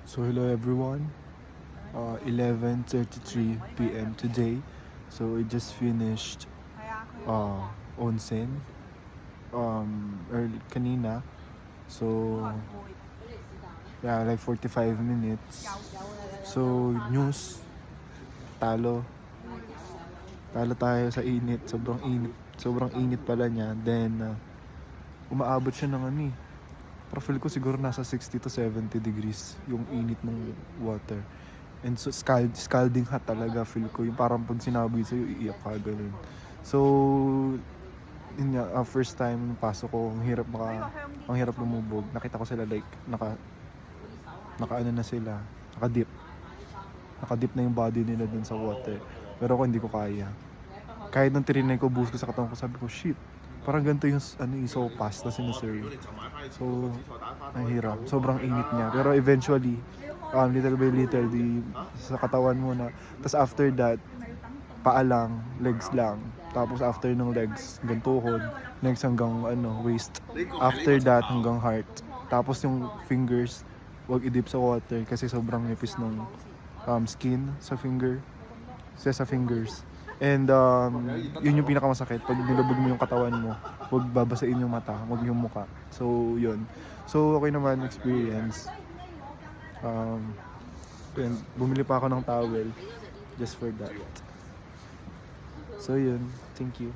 So hello everyone, 11:33 p.m. today. So we just finished onsen early kanina. So yeah, like 45 minutes. So news, talo. Talo tayo sa init, sobrang init. Sobrang init pala niya. Then umaabot siya ng ano eh. Pero feel ko siguro nasa 60 to 70 degrees yung init ng water. And so scalding hot talaga feel ko. Yung parang pag sinabi sa'yo, iiyak ka ganun. So, yun nga, first time nung pasok ko, ang hirap lumubog. Nakita ko sila like, naka ano na sila, nakadip. Nakadip na yung body nila dun sa water. Pero ako hindi ko kaya. Kahit nung tirinay ko, buhos ko sa katawan ko, sabi ko, shit, parang ganito yung so fast na sinaserve. So, ang hirap. Sobrang init niya. Pero eventually, little by little, sa katawan mo na. Tapos after that, paa lang, legs lang. Tapos after ng legs, hanggang tuhod. Next hanggang waist. After that, hanggang heart. Tapos yung fingers, wag i-dip sa water kasi sobrang nipis ng skin sa fingers. And yun yung pinakamasakit pag nilubog mo yung katawan mo, huwag babasain yung mata, huwag yung muka. So yun. So okay naman experience. Yun, bumili pa ako ng towel just for that. So yun, thank you.